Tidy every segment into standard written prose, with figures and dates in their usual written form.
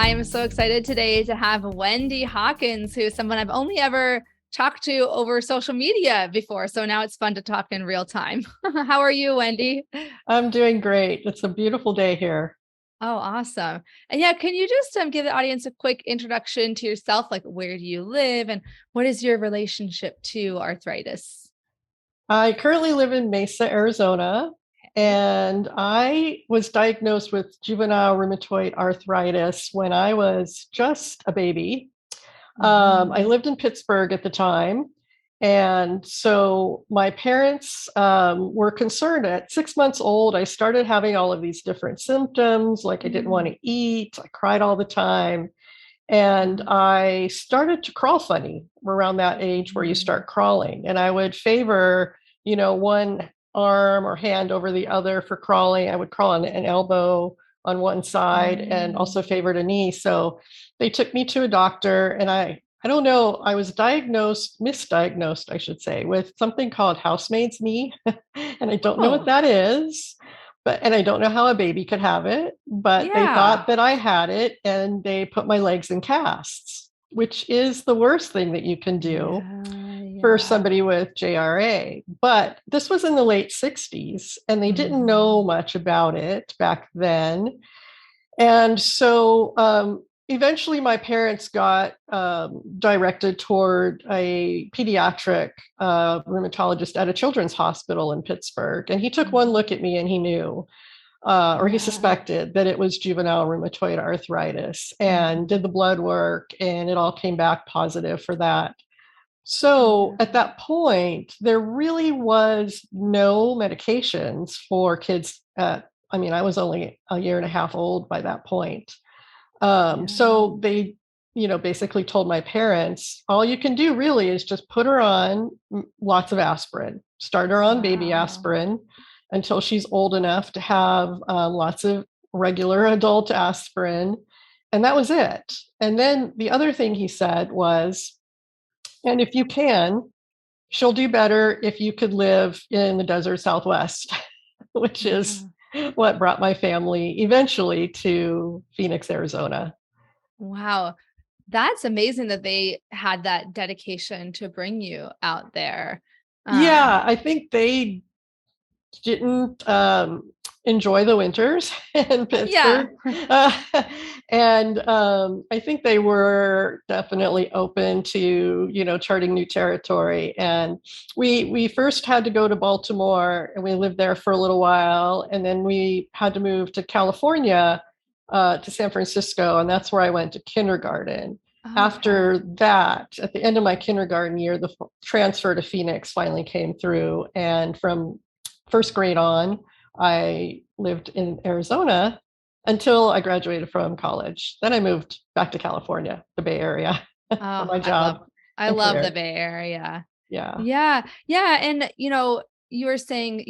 I am so excited today to have Wendy Hawkins, who is someone I've only ever talked to over social media before. So now it's fun to talk in real time. How are you, Wendy? I'm doing great. It's a beautiful day here. Oh, awesome. And yeah, can you just give the audience a quick introduction to yourself? Like, where do you live and what is your relationship to arthritis? I currently live in Mesa, Arizona, and I was diagnosed with juvenile rheumatoid arthritis when I was just a baby. I Mhm. lived in Pittsburgh at the time. And so my parents were concerned. At 6 months old, I started having all of these different symptoms, like I didn't want to eat, I cried all the time. And I started to crawl funny around that age where you Mhm. start crawling. And I would favor, one arm or hand over the other for crawling. I would crawl on an elbow on one side and Mm. also favored a knee. So they took me to a doctor and I don't know, I was misdiagnosed, I should say, with something called housemaid's knee. And I don't know what Oh, that is. And I don't know how a baby could have it, but they yeah. thought that I had it and they put my legs in casts, which is the worst thing that you can do Yeah, for yeah. somebody with JRA. But this was in the late 60s and they didn't know Mhm. much about it back then. And so eventually my parents got directed toward a pediatric rheumatologist at a children's hospital in Pittsburgh. And he took one look at Mhm. me and he knew, or he Yeah. suspected that it was juvenile rheumatoid arthritis and did Mhm. the blood work, and it all came back positive for that. So Yeah. at that point, there really was no medications for kids. I mean, I was only a year and a half old by that point. Yeah. So they, basically told my parents, all you can do really is just put her on lots of aspirin, start her on baby Wow. aspirin until she's old enough to have lots of regular adult aspirin. And that was it. And then the other thing he said was, and if you can, she'll do better if you could live in the desert Southwest, which is Yeah. what brought my family eventually to Phoenix, Arizona. Wow. That's amazing that they had that dedication to bring you out there. Yeah, Um, I think they didn't enjoy the winters in yeah. Pittsburgh. Uh, and I think they were definitely open to, charting new territory. And we first had to go to Baltimore and we lived there for a little while. And then we had to move to California, to San Francisco. And that's where I went to kindergarten. Okay. After that, at the end of my kindergarten year, the transfer to Phoenix finally came through. And from first grade on, I lived in Arizona until I graduated from college. Then I moved back to California, the Bay Area, for Oh, my job I and love the career. Bay Area. Yeah. Yeah. Yeah. And, you were saying,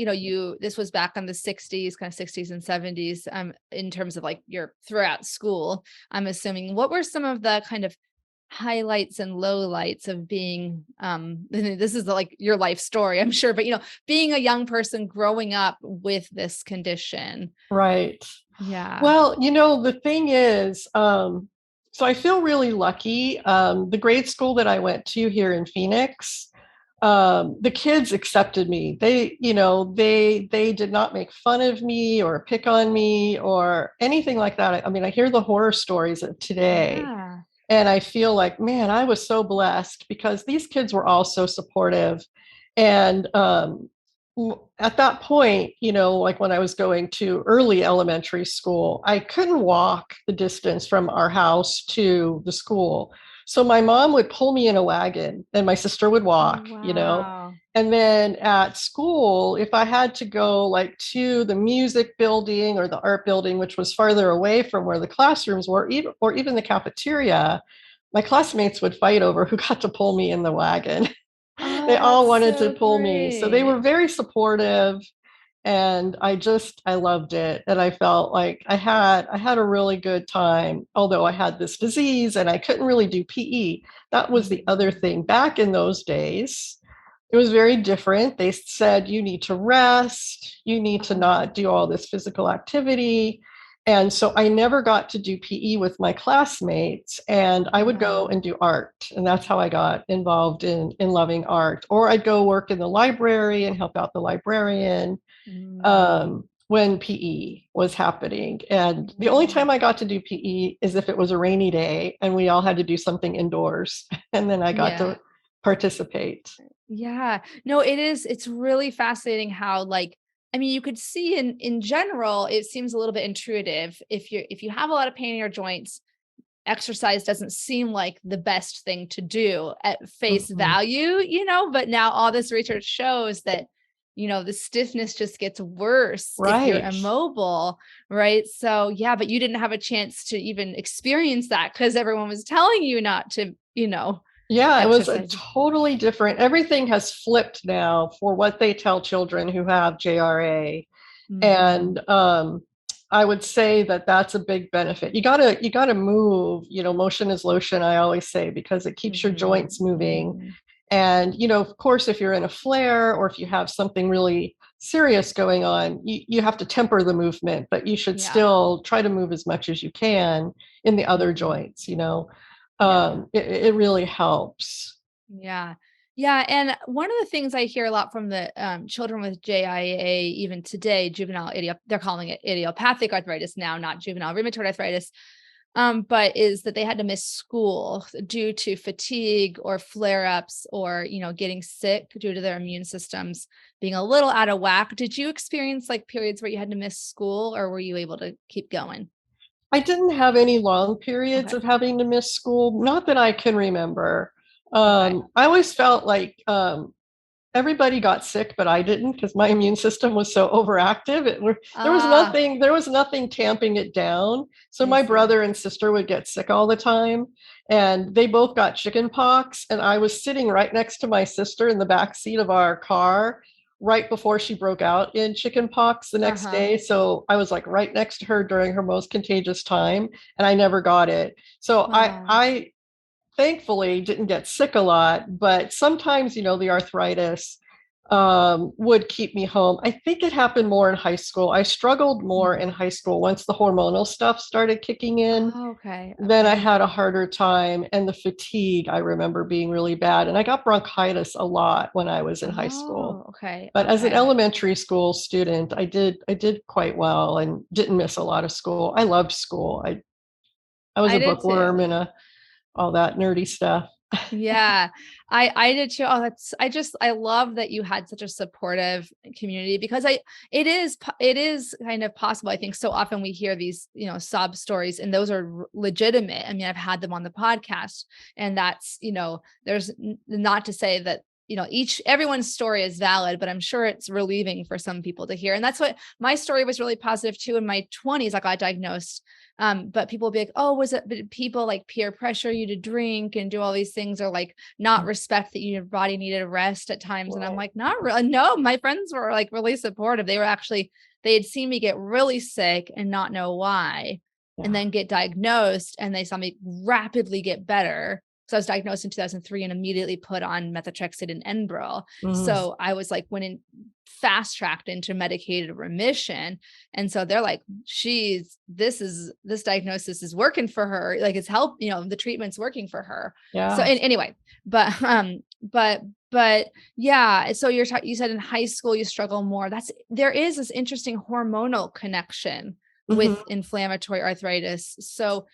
this was back in the 60s, kind of 60s and 70s, in terms of like your throughout school, I'm assuming. What were some of the kind of highlights and lowlights of being, and this is like your life story, I'm sure, but being a young person growing up with this condition? Right. Yeah. Well, the thing is, so I feel really lucky. The grade school that I went to here in Phoenix, the kids accepted me. They did not make fun of me or pick on me or anything like that. I mean, I hear the horror stories of today, Yeah. and I feel like, man, I was so blessed because these kids were all so supportive. And at that point, like when I was going to early elementary school, I couldn't walk the distance from our house to the school. So my mom would pull me in a wagon and my sister would Oh, walk. wow. And then at school, if I had to go like to the music building or the art building, which was farther away from where the classrooms were, or even the cafeteria, my classmates would fight over who got to pull me in the wagon. Oh, They all that's wanted to so pull me. So they great. were very supportive, and I loved it. And I felt like I had a really good time, although I had this disease and I couldn't really do PE. That was the other Mhm. thing. Back in those days, it was very different. They said you need to rest, you need to Oh, not do all this physical activity. And so I never got to do PE with my classmates, and I would go and do art. And that's how I got involved in loving art. Or I'd go work in the library and help out the librarian when PE was happening. And the only time I got to do PE is if it was a rainy day and we all had to do something indoors. And then I got to participate. Yeah. No, it's really fascinating how, like, I mean, you could see in general, it seems a little bit intuitive. If you have a lot of pain in your joints, exercise doesn't seem like the best thing to do at face value, but now all this research shows that, the stiffness just gets worse if you're immobile, right? So yeah, but you didn't have a chance to even experience that because everyone was telling you not to, Yeah, it was exercise. totally different. Everything has flipped now for what they tell children who have JRA. And I would say that that's a big benefit. You gotta move, motion is lotion, I always say, because it keeps your joints moving. And, of course, if you're in a flare or if you have something really serious going on, you have to temper the movement, but you should still try to move as much as you can in the other joints, it really helps. Yeah. Yeah. And one of the things I hear a lot from the children with JIA, even today, they're calling it idiopathic arthritis now, not juvenile rheumatoid arthritis, but is that they had to miss school due to fatigue or flare-ups or, getting sick due to their immune systems being a little out of whack. Did you experience like periods where you had to miss school, or were you able to keep going? I didn't have any long periods of having to miss school, not that I can remember. I always felt like everybody got sick, but I didn't, because my immune system was so overactive. There was nothing tamping it down. So my brother and sister would get sick all the time, and they both got chicken pox. And I was sitting right next to my sister in the back seat of our car right before she broke out in chicken pox the next day. So I was like right next to her during her most contagious time, and I never got it. So I thankfully didn't get sick a lot, but sometimes, the arthritis would keep me home. I think it happened more in high school. I struggled more in high school once the hormonal stuff started kicking in. Then I had a harder time, and the fatigue, I remember being really bad. And I got bronchitis a lot when I was in high school. But as an elementary school student, I did quite well and didn't miss a lot of school. I loved school. I was a bookworm and all that nerdy stuff. Yeah, I did too. Oh, I love that you had such a supportive community, because it is kind of possible. I think so often we hear these, sob stories, and those are legitimate. I mean, I've had them on the podcast, and that's, there's not to say that, everyone's story is valid, but I'm sure it's relieving for some people to hear. And that's what my story was really positive too. In my 20s, I got diagnosed. But people will be like, oh, was it people like peer pressure you to drink and do all these things, or like not respect that your body needed a rest at times? And I'm like, not really. No, my friends were like really supportive. They had seen me get really sick and not know why, and then get diagnosed, and they saw me rapidly get better. So I was diagnosed in 2003 and immediately put on methotrexate and Enbrel. So I was like, fast tracked into medicated remission. And so they're like, this diagnosis is working for her. Like, it's help, the treatment's working for her. So anyway, but yeah. So you said in high school, you struggle more. There is this interesting hormonal connection with inflammatory arthritis. So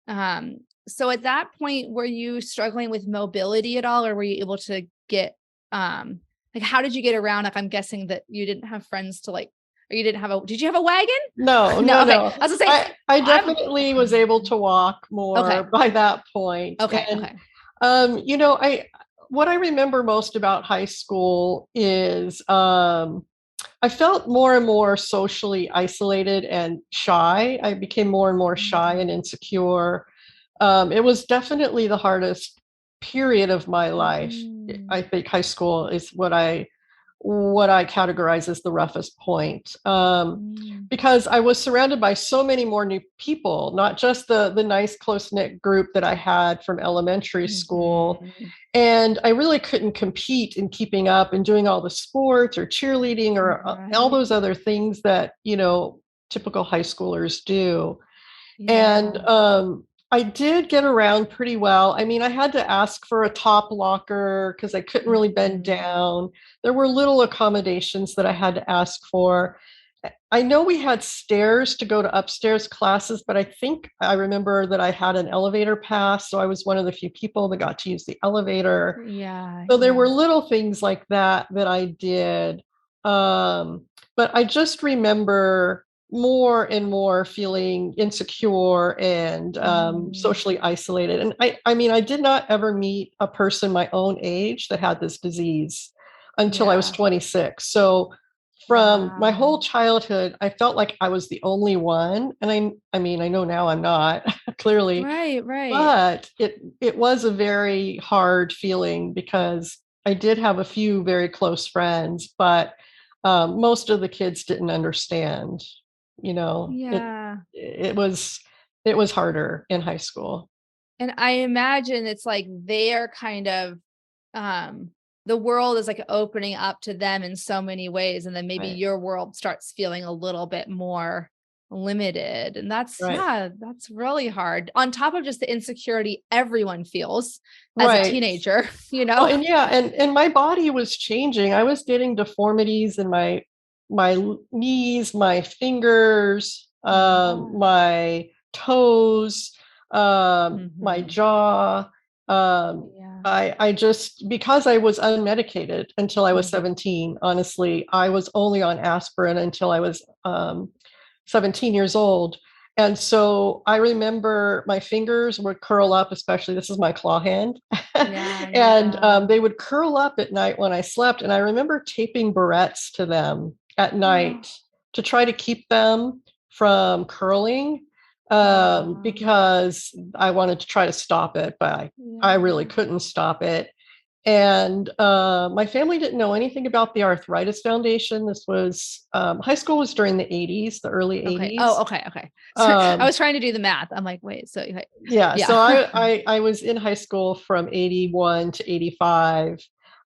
at that point, were you struggling with mobility at all, or were you able to get, like, how did you get around? Like, I'm guessing that you didn't have friends to like, or you didn't have did you have a wagon? No. Okay. I was gonna say, I definitely was able to walk more by that point. What I remember most about high school is, I felt more and more socially isolated and shy. I became more and more shy and insecure. It was definitely the hardest period of my life. I think high school is what I categorize as the roughest point, because I was surrounded by so many more new people, not just the nice close-knit group that I had from elementary school. And I really couldn't compete in keeping up and doing all the sports or cheerleading or all those other things that, typical high schoolers do. And Yeah. I did get around pretty well. I mean, I had to ask for a top locker because I couldn't really bend Mhm. down. There were little accommodations that I had to ask for. I know we had stairs to go to upstairs classes, but I think I remember that I had an elevator pass. So I was one of the few people that got to use the elevator. Yeah. So there were Yeah. little things like that that I did. Um, but I just remember more and more feeling insecure and Mhm. socially isolated. And I mean, I did not ever meet a person my own age that had this disease until I was Yeah. 26. So from my whole Wow. childhood, I felt like I was the only one. And I mean, I know now I'm not, clearly, Right. Right. but it was a very hard feeling because I did have a few very close friends, but most of the kids didn't understand. You know, Yeah. it was harder in high school. And I imagine it's like they're kind of um the world is like opening up to them in so many ways, and then maybe Right. your world starts feeling a little bit more limited, and that's, Right. yeah, that's really hard on top of just the insecurity everyone feels as a Right. teenager, you Well, know. and yeah, and my body was changing. I was getting deformities in my knees, my fingers, Yeah. my toes, my Mhm. jaw. Yeah. I just, because I was unmedicated until I was Mhm. 17, honestly, I was only on aspirin until I was 17 years old. And so I remember my fingers would curl up, especially this is my claw hand, Yeah, and yeah. they would curl up at night when I slept. And I remember taping barrettes to them at Oh, night to try to keep them from curling, wow. because I wanted to try to stop it, but I really Yeah. couldn't stop it. And my family didn't know anything about the Arthritis Foundation. This was high school was during the 80s, the early Okay. Oh, 80s. okay, okay. So I Um, was trying to do the math. I'm like, wait, so okay. yeah, Yeah. so I was in high school from 81 to 85.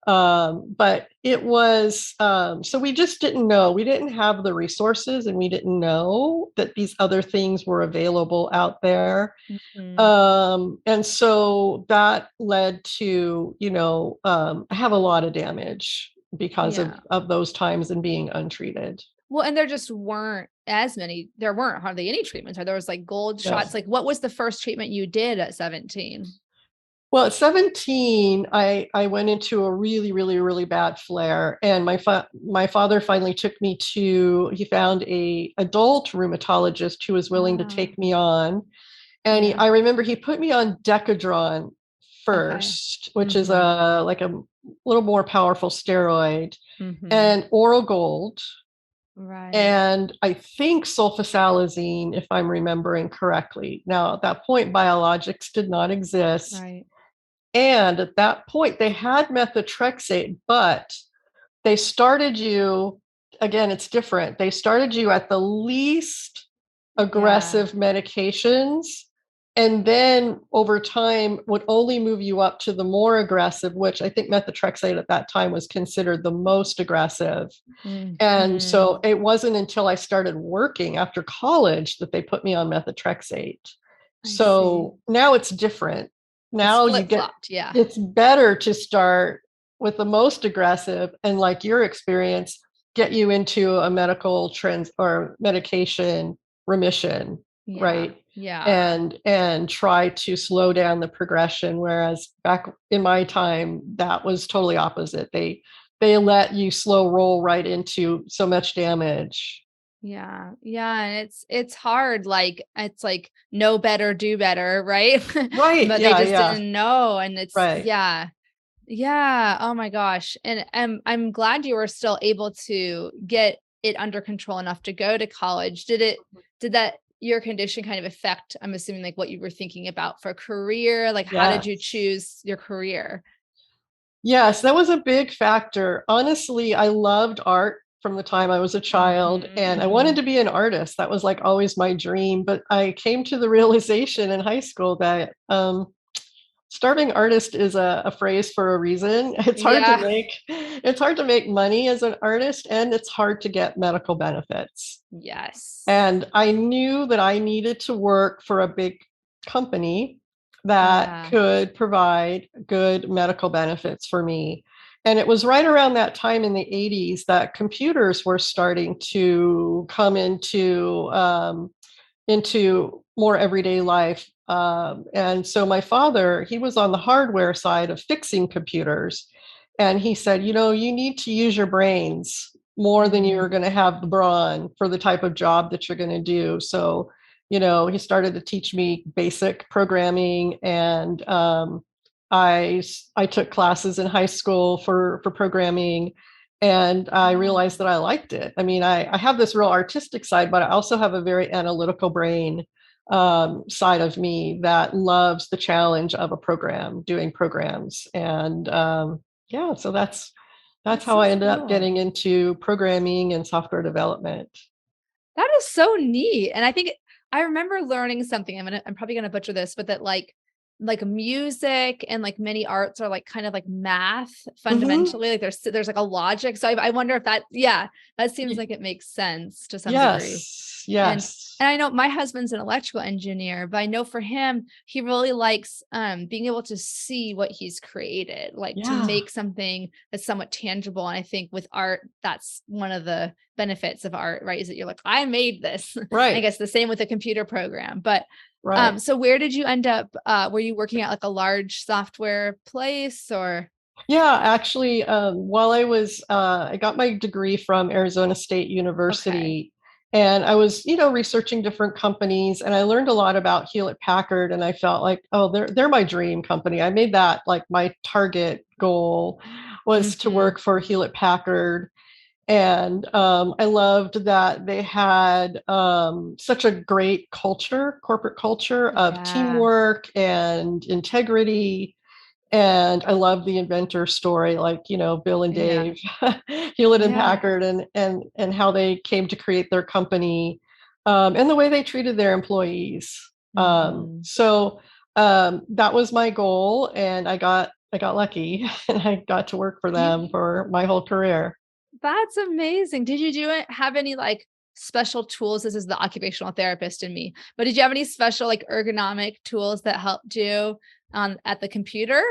But it was so we just didn't know. We didn't have the resources and we didn't know that these other things were available out there. Mhm. And so that led to, I have a lot of damage because Yeah. of those times and being untreated. Well, and there just weren't as many, there weren't hardly any treatments, or there was like gold shots. No. Like, what was the first treatment you did at 17? Well, at 17, I went into a really, really, really bad flare, and my father finally took me to. He found a adult rheumatologist who was willing to Ah, take me on, and yeah. I remember he put me on Decadron Okay. first, which is Mhm. a like a little more powerful steroid, Mhm. and oral gold, Right. and I think sulfasalazine, if I'm remembering correctly. Now, at that point, biologics did not exist. Right. And at that point, they had methotrexate, but they started you, again, it's different. They started you at the least Yeah. aggressive medications. And then over time would only move you up to the more aggressive, which I think methotrexate at that time was considered the most aggressive. And Mhm. so it wasn't until I started working after college that they put me on methotrexate. I see. So now it's different. It's Now flip-flopped. Yeah. it's better to start with the most aggressive and, like your experience, get you into a medical trans or medication remission, Yeah. right? Yeah. And try to slow down the progression. Whereas back in my time, that was totally opposite. They let you slow roll right into so much damage. Yeah. Yeah, and it's hard, like, it's like, know better, do better, right? Right. But they Yeah. just Yeah. didn't know, and it's, Right. yeah. Yeah, oh my gosh, and I'm glad you were still able to get it under control enough to go to college. Did that your condition kind of affect, I'm assuming, like, what you were thinking about for career? Like, how did you Yes. choose your career? Yes, that was a big factor. Honestly, I loved art from the time I was a child, Mhm, and I wanted mhm. to be an artist. That was like always my dream. But I came to the realization in high school that starving artist is a phrase for a reason. Yeah. It's hard to make money as an artist, and it's hard to get medical benefits. Yes. And I knew that I needed to work for a big company that Yeah. could provide good medical benefits for me. And it was right around that time in the 80s that computers were starting to come into more everyday life. And so my father, he was on the hardware side of fixing computers. And he said, you need to use your brains more than you're going to have the brawn for the type of job that you're going to do. So, he started to teach me basic programming, and I took classes in high school for programming, and I realized that I liked it. I mean, I have this real artistic side, but I also have a very analytical brain side of me that loves the challenge of a program, doing programs. And yeah, so that's That's how so I ended up cool. getting into programming and software development. That is so neat. And I think I remember learning something. I'm probably gonna butcher this, but that like music and like many arts are like kind of like math Hmm. fundamentally. Like there's like a logic. So I wonder if that, yeah, that seems like it makes sense to some degree. Yes, And yes. and I know my husband's an electrical engineer, but I know for him, he really likes being able to see what he's created, like to Yeah, make something that's somewhat tangible. And I think with art, that's one of the benefits of art, right? Is that you're like, I made this. I right, guess the same with a computer program. But right. so where did you end up? Were you working at like a large software place or Yeah, actually, while I got my degree from Arizona State okay. University, and I was, researching different companies, and I learned a lot about Hewlett Packard, and I felt like, oh, they're my dream company. I made that like my target goal was to Hmm. work for Hewlett Packard. And I loved that they had such a great culture, corporate culture of Yeah. teamwork and integrity. And I love the inventor story, like, Bill and Yeah. Dave, Hewlett and Yeah. Packard, and how they came to create their company, and the way they treated their employees. Hmm. That was my goal, and I got lucky, and I got to work for them for my whole career. That's amazing. Did you do it have any, like, special tools? This is the occupational therapist in me, but did you have any special, like, ergonomic tools that helped you, at the computer?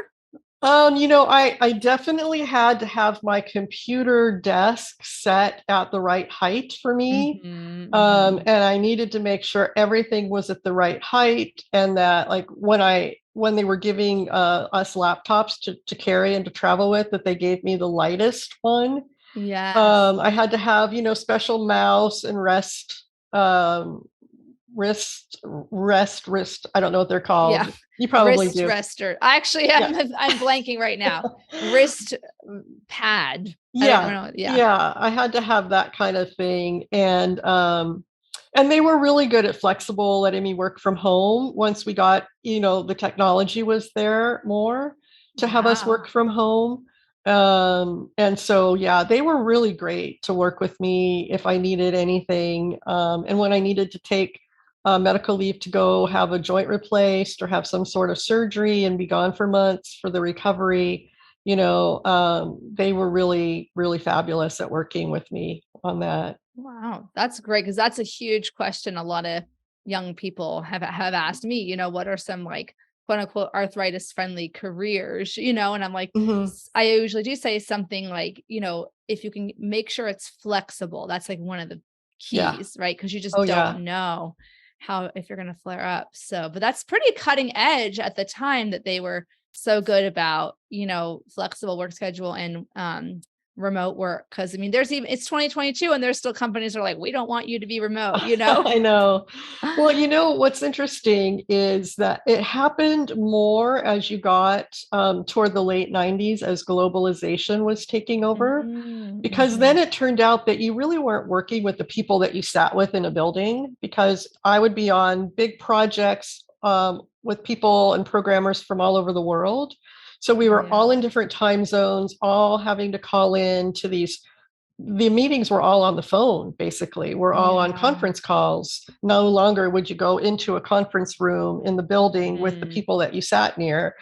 I definitely had to have my computer desk set at the right height for me. Mhm, mhm. And I needed to make sure everything was at the right height, and that, like, when they were giving us laptops to carry and to travel with, that they gave me the lightest one. Yes. I had to have, special mouse and um, wrist. I don't know what they're Yeah. called. You probably Wrist do. rester. Actually, Yeah. I'm blanking right now. Wrist, pad. I don't Yeah. know. Yeah. Yeah. I had to have that kind of thing. And they were really good at flexible, letting me work from home once we got, the technology was there more to have us Wow. work from home. And so, yeah, they were really great to work with me if I needed anything. And when I needed to take medical leave to go have a joint replaced or have some sort of surgery and be gone for months for the recovery, they were really, really fabulous at working with me on that. Wow, that's great because that's a huge question a lot of young people have asked me, what are some like quote unquote arthritis friendly careers, and I'm like, Hmm. I usually do say something like, if you can make sure it's flexible, that's like one of the Yeah. keys, right? Because you just Oh, don't yeah. know how if you're gonna flare up. So, but that's pretty cutting edge at the time that they were so good about, flexible work schedule and remote work. Cause I mean, there's even it's 2022 and there's still companies that are like, we don't want you to be remote, you know? I know. Well, what's interesting is that it happened more as you got toward the late 90s as globalization was taking over, Mm, because then mhm. it turned out that you really weren't working with the people that you sat with in a building, because I would be on big projects with people and programmers from all over the world. So we were Yeah. all in different time zones, all having to call in to these. The meetings were all on the phone, basically. We're all on Yeah. conference calls. No longer would you go into a conference room in the building with the Mm. people that you sat near.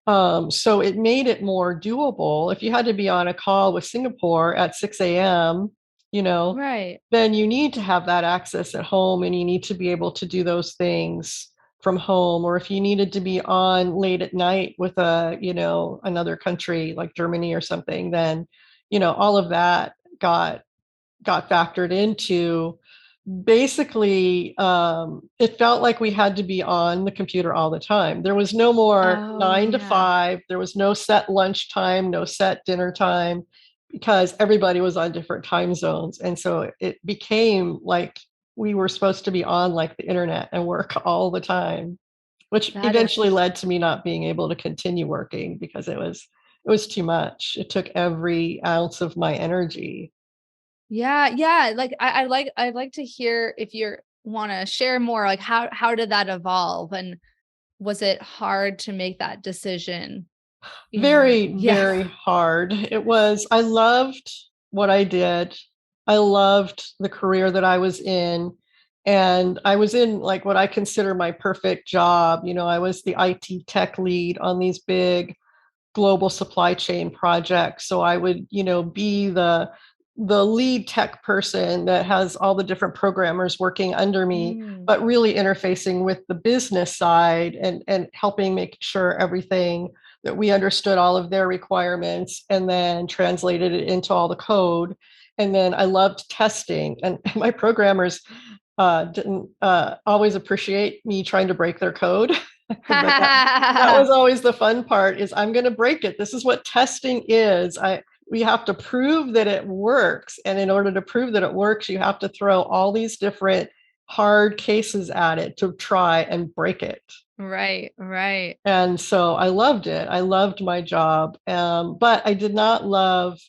So it made it more doable. If you had to be on a call with Singapore at 6 a.m., you know, Right. then you need to have that access at home and you need to be able to do those things from home. Or if you needed to be on late at night with another country like Germany or something, then, all of that got factored into. Basically, it felt like we had to be on the computer all the time. There was no more Oh, 9 to 5. There was no set lunch time, no set dinner time, because everybody was on different time zones. And so it became like we were supposed to be on like the internet and work all the time, which that is, eventually led to me not being able to continue working because it was too much. It took every ounce of my energy. yeah, yeah. Like I'd like to hear if you want to share more, like how did that evolve? And was it hard to make that decision? Very, Yeah. very hard. I loved what I did. I loved the career that I was in. And I was in like what I consider my perfect job. I was the IT tech lead on these big global supply chain projects. So I would, be the lead tech person that has all the different programmers working under me, Mm, but really interfacing with the business side and helping make sure everything that we understood all of their requirements and then translated it into all the code. And then I loved testing, and my programmers didn't always appreciate me trying to break their code. But that was always the fun part, is I'm going to break it. This is what testing is. We have to prove that it works. And in order to prove that it works, you have to throw all these different hard cases at it to try and break it. right, right. And so I loved it. I loved my job. But I did not love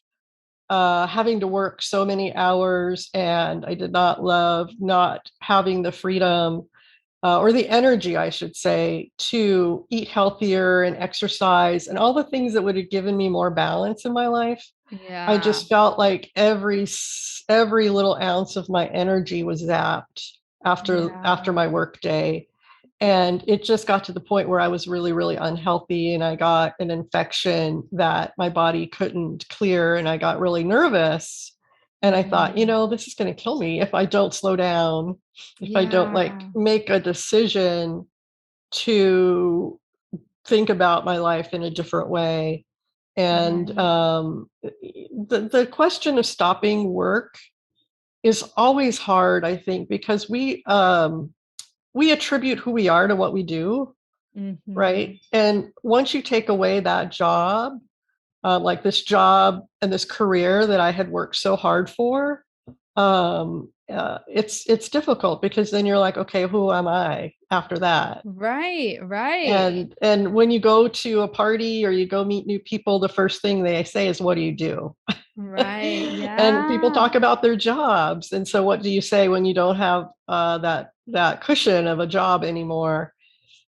having to work so many hours. And I did not love not having the freedom or the energy, I should say, to eat healthier and exercise and all the things that would have given me more balance in my life. I Yeah, just felt like every little ounce of my energy was zapped after yeah. my work day. And it just got to the point where I was really, really unhealthy, and I got an infection that my body couldn't clear, and I got really nervous. And I thought, Hmm. this is going to kill me if I don't slow down, if I don't like Yeah. make a decision to think about my life in a different way. And Right. the question of stopping work is always hard, I think, because we attribute who we are to what we do, Hmm. right? And once you take away that job, like this job and this career that I had worked so hard for, it's difficult, because then you're like, okay, who am I after that? Right, right, And when you go to a party or you go meet new people, the first thing they say is, what do you do? right. And people Yeah. talk about their jobs. And so what do you say when you don't have that cushion of a job anymore?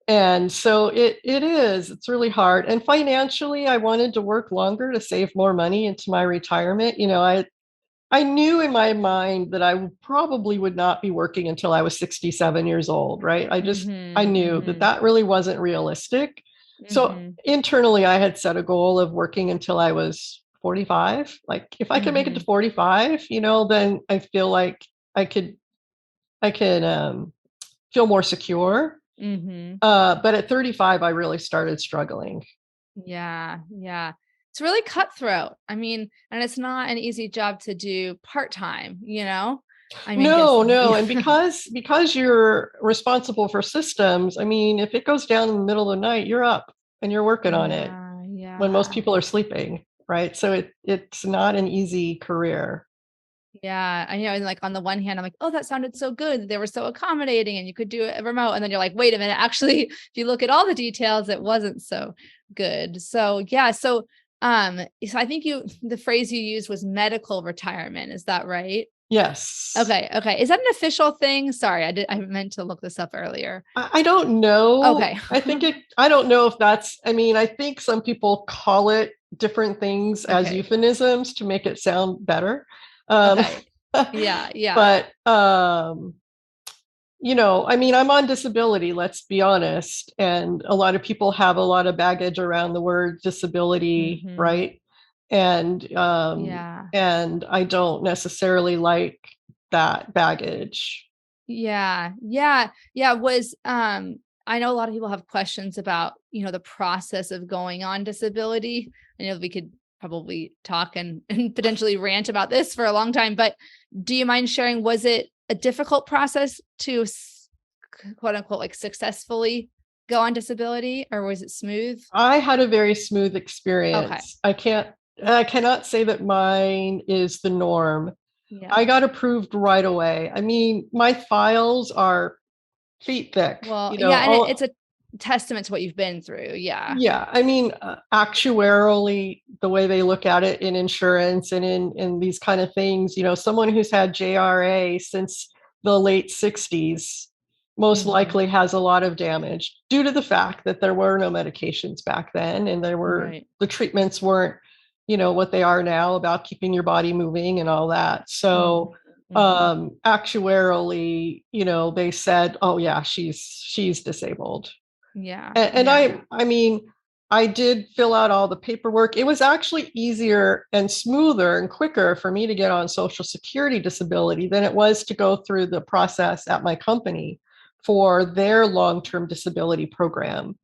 And so it's really hard. And financially, I wanted to work longer to save more money into my retirement. I knew in my mind that I probably would not be working until I was 67 years old, right? I Hmm. knew that Hmm. that really wasn't realistic. So Hmm. internally, I had set a goal of working until I was 45. Like if I can make it to Hmm. 45, then I feel like I could, feel more secure. Hmm. But at 35, I really started struggling. Yeah, yeah. It's really cutthroat. I mean, and it's not an easy job to do part-time, you know? I mean, No, because no. And because you're responsible for systems, I mean, if it goes down in the middle of the night, you're up and you're working on it yeah, when most yeah. people are sleeping, right? So it's not an easy career. Yeah, I know, and, like, on the one hand, I'm like, "Oh, that sounded so good. They were so accommodating and you could do it remote." And then you're like, "Wait a minute, actually, if you look at all the details, it wasn't so good." So, yeah, so I think the phrase you used was medical retirement. Is that right? Yes. Okay, okay. Is that an official thing? Sorry, I meant to look this up earlier. I don't know. Okay. I don't know if I mean, I think some people call it different things as Okay. euphemisms to make it sound better. Um, Okay. Yeah, yeah. but I mean, I'm on disability, let's be honest. And a lot of people have a lot of baggage around the word disability, Mm-hmm. right? And Yeah. and I don't necessarily like that baggage. Yeah. Yeah. Yeah. I know a lot of people have questions about, the process of going on disability. I know we could probably talk and potentially rant about this for a long time, but do you mind sharing, was it a difficult process to quote unquote, like successfully go on disability, or was it smooth? I had a very smooth Okay. experience. I cannot say that mine is the norm. Yeah. I got approved right away. I mean, my files are feet thick, Well, yeah. And it's a testament to what you've been through. Yeah. yeah, I mean, actuarially, the way they look at it in insurance and in these kind of things, someone who's had JRA since the late 60s most Hmm. likely has a lot of damage due to the fact that there were no medications back then, and Right. the treatments weren't, what they are now about keeping your body moving and all that. Hmm. So Hmm. actuarially, they said, oh yeah, she's disabled. Yeah. And Yeah. I mean, I did fill out all the paperwork. It was actually easier and smoother and quicker for me to get on Social Security disability than it was to go through the process at my company for their long-term disability program.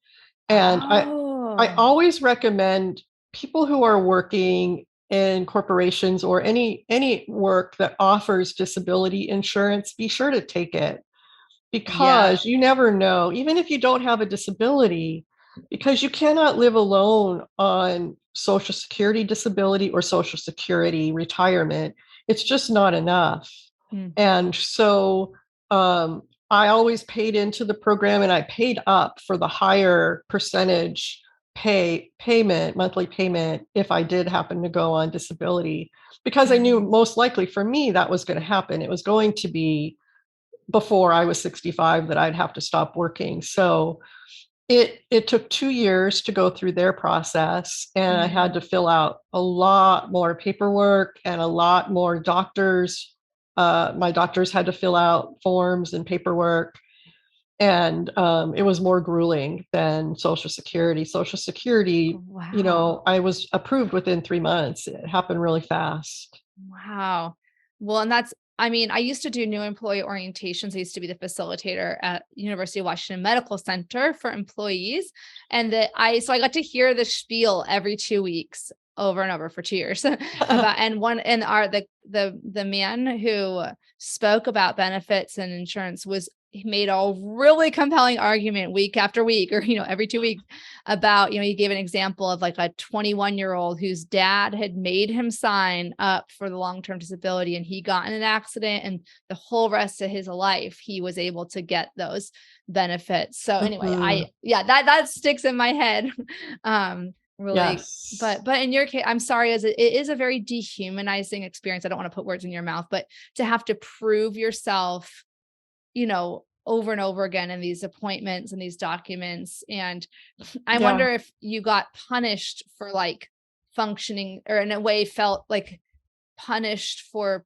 And I Oh. always recommend people who are working in corporations or any work that offers disability insurance, be sure to take it, Yeah. because you never know, even if you don't have a disability, because you cannot live alone on Social Security disability or Social Security retirement. It's just not enough. Mhm. And so I always paid into the program, and I paid up for the higher percentage monthly payment, if I did happen to go on disability, because I knew Mhm. most likely for me that was going to happen. It was going to be before I was 65 that I'd have to stop working. So it took 2 years to go through their process, and I had Mhm. to fill out a lot more paperwork and a lot more doctors. My doctors had to fill out forms and paperwork, and it was more grueling than Social Security. Social Security, Wow. I was approved within 3 months. It happened really fast. Wow. Well, and I mean, I used to do new employee orientations. I used to be the facilitator at University of Washington Medical Center for employees. And so I got to hear the spiel every 2 weeks over and over for 2 years about, and the man who spoke about benefits and insurance he made a really compelling argument week after week, or, every 2 weeks about, he gave an example of like a 21-year-old whose dad had made him sign up for the long-term disability, and he got in an accident, and the whole rest of his life he was able to get those benefits. So anyway, Mhm. that sticks in my head. Really, Yes. but in your case, I'm sorry, as it is a very dehumanizing experience. I don't want to put words in your mouth, but to have to prove yourself, over and over again in these appointments and these documents. And I Yeah. wonder if you got punished for like functioning, or in a way felt like punished for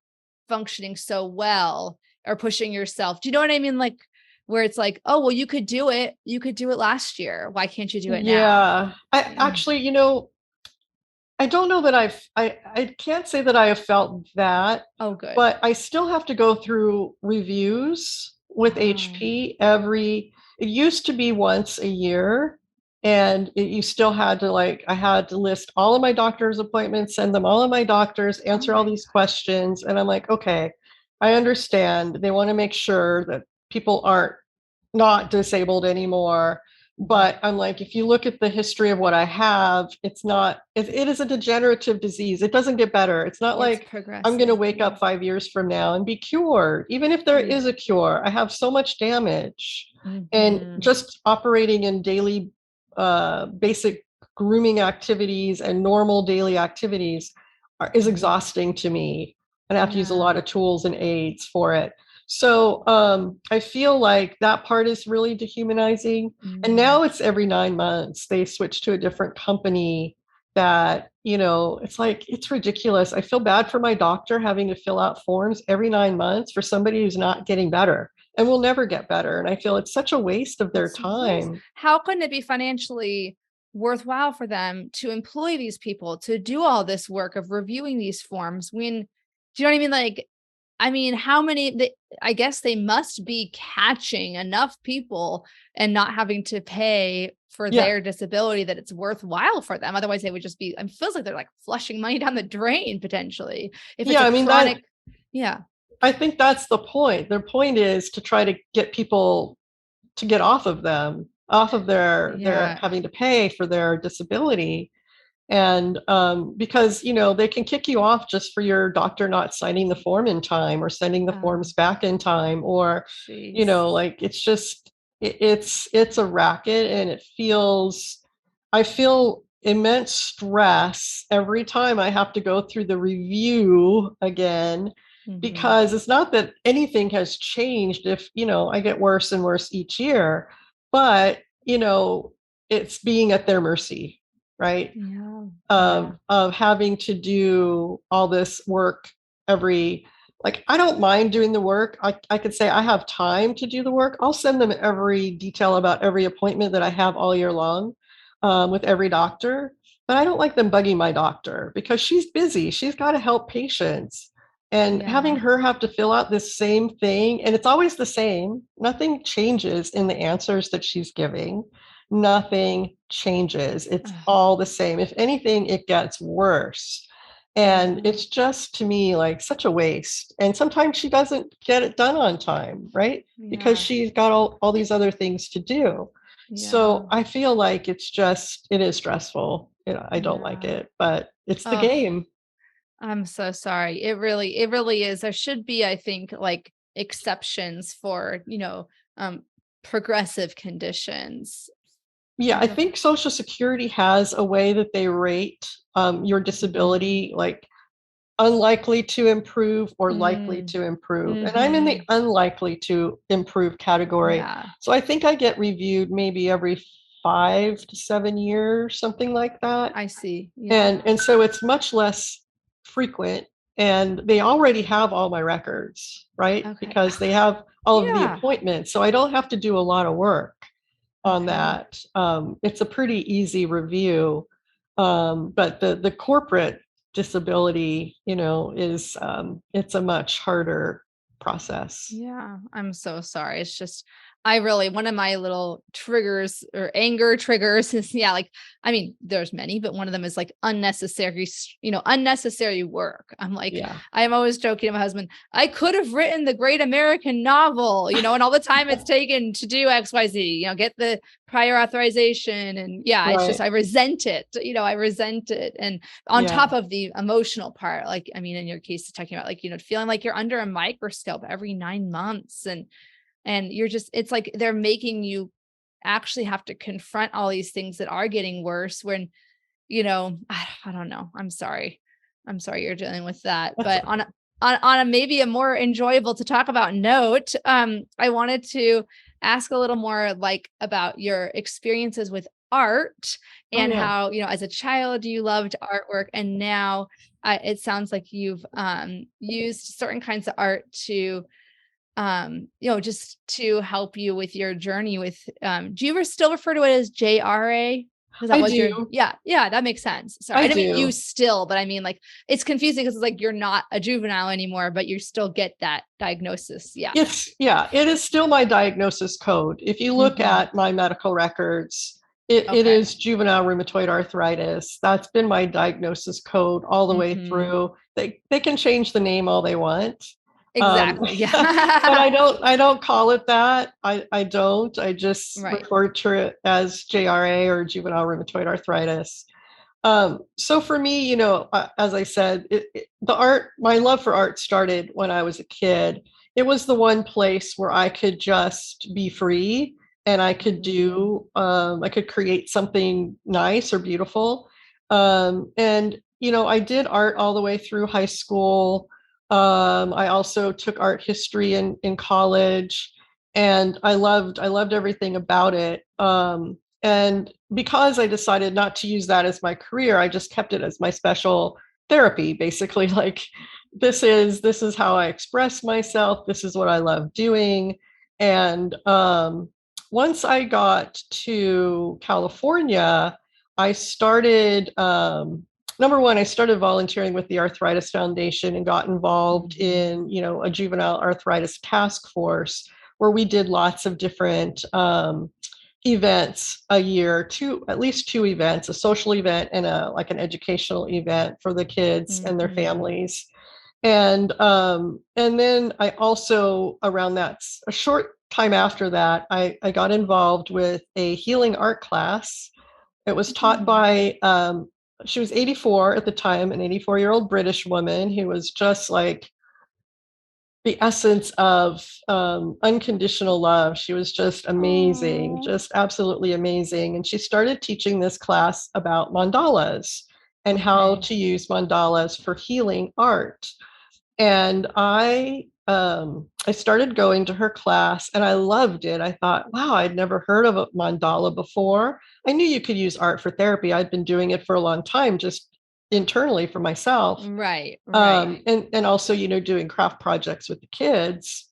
functioning so well, or pushing yourself. Do you know what I mean? Like, where it's like, oh, well, you could do it. You could do it last year. Why can't you do it now? Yeah. I actually, I don't know that I can't say that I have felt that, Oh, good. but I still have to go through reviews with Oh, it used to be once a year, and you still had to, I had to list all of my doctor's appointments, send them all of my doctors, oh answer all my these questions. And I'm like, okay, I understand. They want to make sure that people aren't not disabled anymore. God. But I'm like, if you look at the history of what I have, it is a degenerative disease. It doesn't get better. It's not It's like I'm going to progressive. wake Yeah. up 5 years from now and be cured. Even if there Yeah. is a cure, I have so much damage. And Hmm. just operating in daily, basic grooming activities and normal daily activities is Hmm. exhausting to me. And I have to use a Yeah. lot of tools and aids for it. So I feel like that part is really dehumanizing. And Mm. now it's every 9 months. They switch to a different company that, it's like, it's ridiculous. I feel bad for my doctor having to fill out forms every 9 months for somebody who's not getting better. and will never get better. And I feel it's such a waste of their It's waste. time. How can it be financially worthwhile for them to employ these people to do all this work of reviewing these forms when, do you know what I mean? Like, I mean, how many, I guess they must be catching enough people and not having to pay for Yeah. their disability that it's worthwhile for them. Otherwise they would just be, it feels like they're like flushing money down the drain potentially. If it's Yeah. a I mean, chronic, yeah. I think that's the point. Their point is to try to get people to get off of them, off of their Yeah. having to pay for their disability. And because, they can kick you off just for your doctor not signing the form in time or sending the Oh, forms back in time, or, jeez. like it's just, it's a racket, and I feel immense stress every time I have to go through the review again, Mhm. because it's not that anything has changed if, I get worse and worse each year, but, it's being at their mercy, right? Yeah. Yeah. Of having to do all this work every, like, I don't mind doing the work. I could say I have time to do the work. I'll send them every detail about every appointment that I have all year long, with every doctor. But I don't like them bugging my doctor because she's busy. She's got to help patients. And having Yeah. her have to fill out this same thing, and it's always the same, nothing changes in the answers that she's giving. Nothing changes. It's Ugh, all the same. If anything, it gets worse. And yeah. it's just, to me, like such a waste. And sometimes she doesn't get it done on time, right? Because Yeah. she's got all these other things to do. Yeah. So I feel like it is stressful. I don't like Yeah. it, but it's the Oh, game. I'm so sorry. It really is. There should be, I think, like exceptions for, progressive conditions. Yeah, I I don't. think Social Security has a way that they rate your Mhm. disability, like unlikely to improve or likely Mm. to improve. And I'm in the Mhm. unlikely to improve category. Yeah. So I think I get reviewed maybe every 5 to 7 years, something like that. I see. Yeah. And so it's much less frequent. And they already have all my records, right? Okay. Because they have all of the Yeah. appointments. So I don't have to do a lot of work on Okay. that. It's a pretty easy review. But the corporate disability, is it's a much harder process. Yeah, I'm so sorry. It's just, I really, one of my little triggers or anger triggers is, yeah, like, I mean, there's many, but one of them is like unnecessary, unnecessary work. I'm like, Yeah. I'm always joking to my husband, I could have written the great American novel, and all the time it's taken to do XYZ, get the prior authorization. And yeah, it's just, Right. I resent it, I resent it. And on top Yeah. of the emotional part, like, I mean, in your case, talking about like, feeling like you're under a microscope every 9 months, and you're just, it's like they're making you actually have to confront all these things that are getting worse when, I don't know. I'm sorry you're dealing with that. That's But on a maybe a more enjoyable to talk about note, I wanted to ask a little more like about your experiences with art oh and yeah. how, as a child you loved artwork, and now it sounds like you've used certain kinds of art to just to help you with your journey with do you ever still refer to it as JRA? Because that I was your, do. yeah, that makes sense. Sorry, I I didn't mean you do. still, but I mean like it's confusing because it's like you're not a juvenile anymore, but you still get that diagnosis. Yeah. It is still my diagnosis code. If you look Hmm. at my medical records, it Okay. is juvenile rheumatoid arthritis. That's been my diagnosis code all the way Hmm. through. They can change the name all they want. Exactly. But Yeah. I don't call it that. I don't. I just Right. refer to it as JRA, or juvenile rheumatoid arthritis. So for me, as I said, my love for art started when I was a kid. It was the one place where I could just be free, and Mhm. I could create something nice or beautiful. And, I did art all the way through high school. I also took art history in college, and I loved everything about it. And because I decided not to use that as my career, I just kept it as my special therapy, basically. Like, this is how I express myself. This is what I love doing. And once I got to California, I started, number one, I started volunteering with the Arthritis Foundation and got involved in, a juvenile arthritis task force where we did lots of different events a year, at least two events, a social event and an educational event for the kids and their families. And then I also, around that, a short time after that, I got involved with a healing art class. It was taught by, she was 84 at the time, an 84-year-old British woman who was just like the essence of unconditional love. She was just amazing, just absolutely amazing. And she started teaching this class about mandalas and how to use mandalas for healing art. And I started going to her class and I loved it. I thought, wow, I'd never heard of a mandala before. I knew you could use art for therapy. I'd been doing it for a long time, just internally for myself. Right. And also, doing craft projects with the kids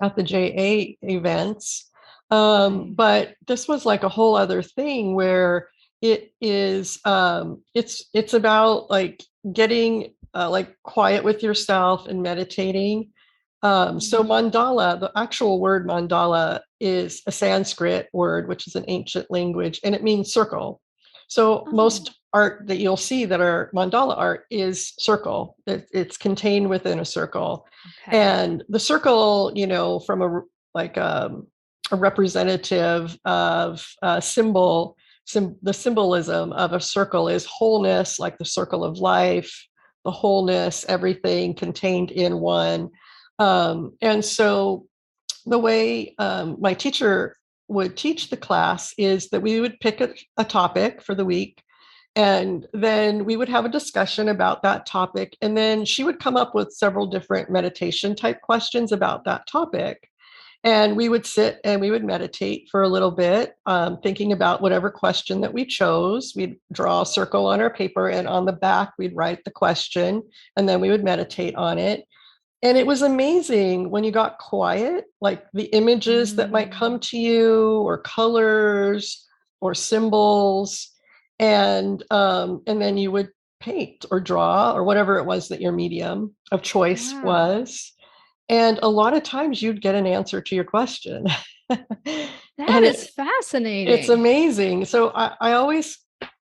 at the JA events. But this was like a whole other thing where it is, it's about like getting like quiet with yourself and meditating. So mandala, the actual word mandala is a Sanskrit word, which is an ancient language, and it means circle. So most art that you'll see that are mandala art is circle. It's contained within a circle. And the circle, from a representative of a symbol, the symbolism of a circle is wholeness, like the circle of life, the wholeness, everything contained in one. And so the way my teacher would teach the class is that we would pick a topic for the week, and then we would have a discussion about that topic. And then she would come up with several different meditation type questions about that topic. And we would sit and we would meditate for a little bit, thinking about whatever question that we chose. We'd draw a circle on our paper, and on the back, we'd write the question, and then we would meditate on it. And it was amazing when you got quiet, like the images that might come to you, or colors, or symbols, and then you would paint or draw or whatever it was that your medium of choice was. And a lot of times you'd get an answer to your question. That is fascinating. It's amazing. So I always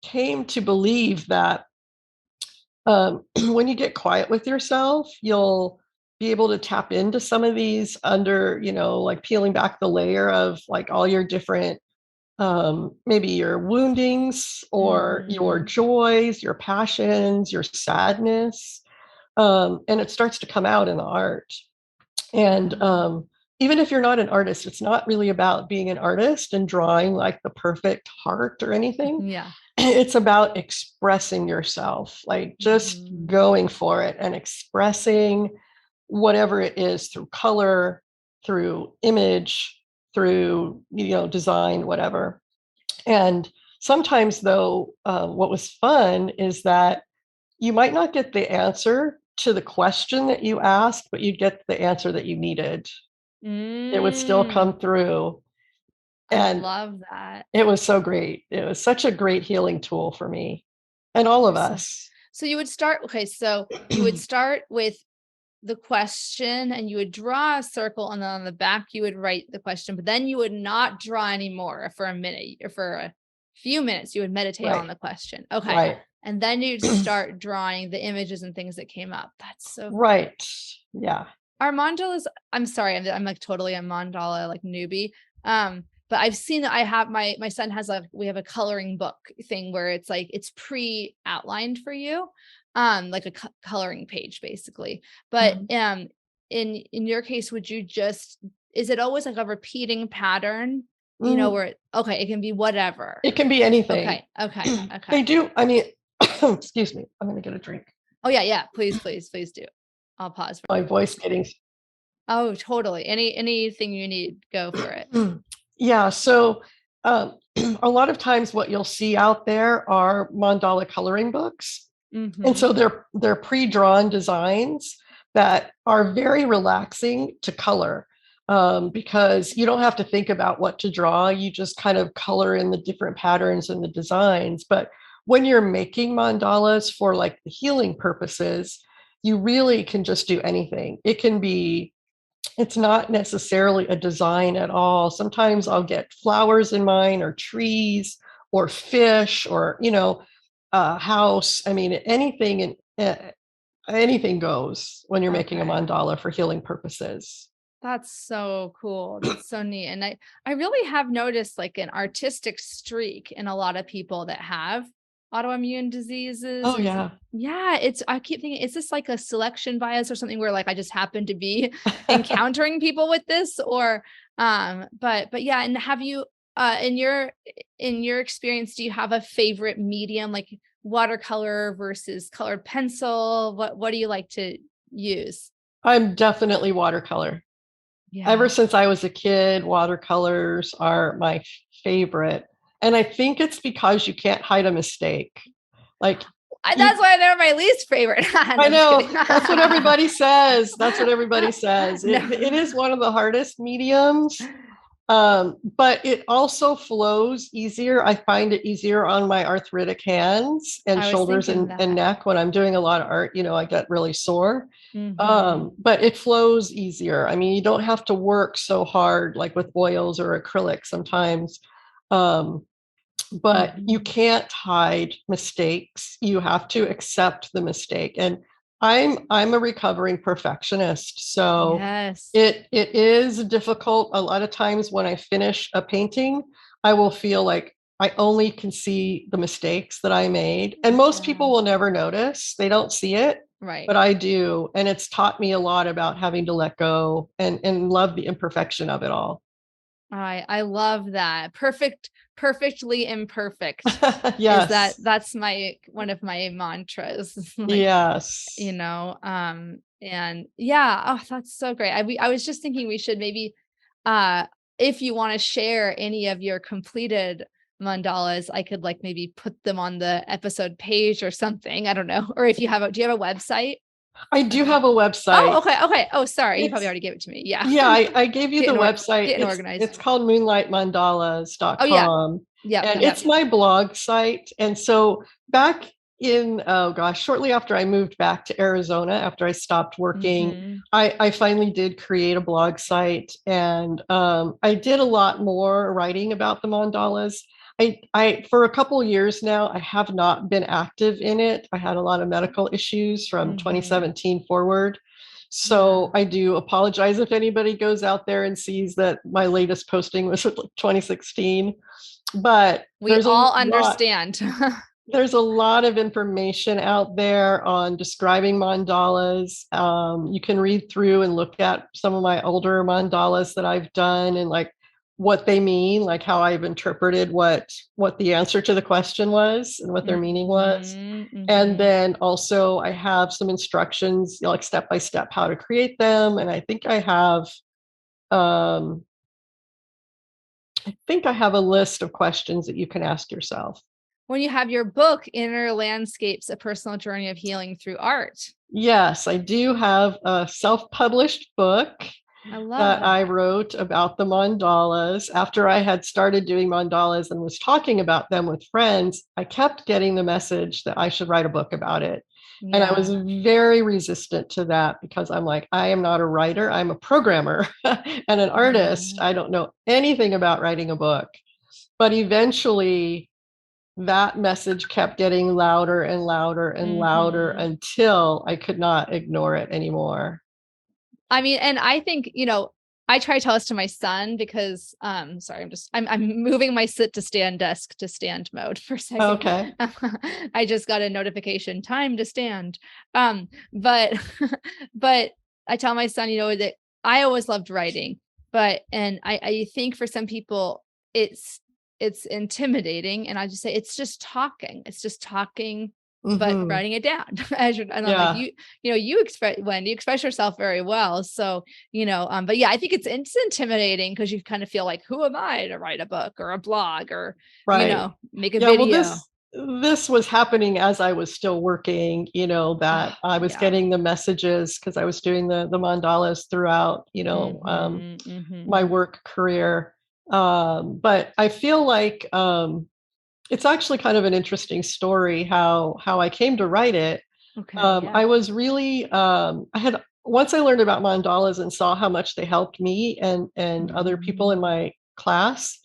came to believe that when you get quiet with yourself, you'll be able to tap into some of these under, like peeling back the layer of like all your different, maybe your woundings or your joys, your passions, your sadness. And it starts to come out in the art. And even if you're not an artist, it's not really about being an artist and drawing like the perfect heart or anything. Yeah. It's about expressing yourself, like just going for it and expressing whatever it is through color, through image, through, design, whatever. And sometimes though, what was fun is that you might not get the answer to the question that you asked, but you'd get the answer that you needed. It would still come through. And I love that. It was so great. It was such a great healing tool for me and all of us. So you would start, so you would start with the question and you would draw a circle, and then on the back you would write the question, but then you would not draw anymore for a minute or for a few minutes. You would meditate on the question. Okay. Right. And then you'd start drawing the images and things that came up. That's so cool. Right. Yeah. Our mandalas, I'm sorry, I'm like totally a mandala like newbie. But I've seen that I have my son has we have a coloring book thing where it's like it's pre-outlined for you, like a coloring page basically. But in your case, would you is it always like a repeating pattern? Where it can be whatever. It can be anything. Okay. They do. I mean, excuse me. I'm going to get a drink. Oh yeah. Please do. I'll pause for my voice getting. Oh, totally. Anything you need, go for it. Yeah. So a lot of times what you'll see out there are mandala coloring books. And so they're pre-drawn designs that are very relaxing to color. because you don't have to think about what to draw. You just kind of color in the different patterns and the designs. But when you're making mandalas for like the healing purposes, you really can just do anything. It can be, it's not necessarily a design at all. Sometimes I'll get flowers in mine or trees or fish or, a house. I mean, anything goes when you're making a Okay. mandala for healing purposes. That's so cool. That's so neat. And I really have noticed like an artistic streak in a lot of people that have autoimmune diseases. Oh, And yeah. yeah, I keep thinking, is this like a selection bias or something where like I just happen to be encountering people with this or but yeah, and have you in your experience, do you have a favorite medium like watercolor versus colored pencil? What do you like to use? I'm definitely watercolor. Ever Yeah. since I was a kid, watercolors are my favorite. And I think it's because you can't hide a mistake. Like, you, That's why they're my least favorite. No, I I'm just know kidding. that's what everybody says. That's what everybody says. It No. is one of the hardest mediums, but it also flows easier. I find it easier on my arthritic hands and I was shoulders thinking and that. neck when I'm doing a lot of art. I get really sore. Hmm. But it flows easier. I mean, you don't have to work so hard like with oils or acrylic sometimes. Um, but you Hmm. can't hide mistakes. You have to accept the mistake. And I'm a recovering perfectionist, so Yes. it is difficult. A lot of times when I finish a painting, I will feel like I only can see the mistakes that I made. And most Yeah. people will never notice. They don't see it, Right. but I do. And it's taught me a lot about having to let go and love the imperfection of it all. I love that. Perfectly imperfect. Is Yes. that's my one of my mantras. Like, Yes. and yeah, oh, that's so great. I was just thinking we should maybe uh if you want to share any of your completed mandalas, I could like maybe put them on the episode page or something. I don't know. Or if you have do you have a website? I do have a Oh, website. okay. Okay. Oh, sorry. You probably It's already gave it to me. Yeah. Yeah, I gave you the website. Getting organized. It's called Oh yeah. moonlightmandalas.com. Yep. And Yep. it's my blog site. And so back in, oh gosh, shortly after I moved back to Arizona, after I stopped working, Hmm. I finally did create a blog site. And I did a lot more writing about the mandalas. For a couple of years now, I have not been active in it. I had a lot of medical issues from Hmm. 2017 forward. Yeah. So I do apologize if anybody goes out there and sees that my latest posting was like 2016. But We all understand. there's a lot of information out there on describing mandalas. You can read through and look at some of my older mandalas that I've done and like what they mean, like how I've interpreted what the answer to the question was and what their meaning was. Hmm. And Hmm. then also I have some instructions, like step by step how to create them. And um, I think I have a list of questions that you can ask yourself. When you have your book, Inner Landscapes, A Personal Journey of Healing Through Art. Yes, I do have a self-published book I love that I that. wrote about the mandalas. After I had started doing mandalas and was talking about them with friends, I kept getting the message that I should write a book about it. And I was Yeah. very resistant to that because I'm like, I am not a writer, I'm a programmer and an artist. Yeah. I don't know anything about writing a book. But eventually, that message kept getting louder and louder and louder Hmm. until I could not ignore it anymore. I mean, and I think, I try to tell this to my son because sorry, I'm moving my sit to stand desk to stand mode for a second. Okay. I just got a notification, time to stand. But but I tell my son, that I always loved writing, and I think for some people it's intimidating. And I just say it's just talking. It's just talking, but Hmm. writing it down. And I'm like, Yeah. you express Wendy, you express yourself very well. So, but yeah, I think it's intimidating because you kind of feel like, who am I to write a book or a blog or, Right. make a Yeah. Well, this video? this was happening as I was still working, that I was Yeah. getting the messages because I was doing the mandalas throughout, my Mm-hmm. work career. But I feel like it's actually kind of an interesting story how I came to write it. Okay. Yeah. I was really I had once I learned about mandalas and saw how much they helped me and other people in Mhm. my class.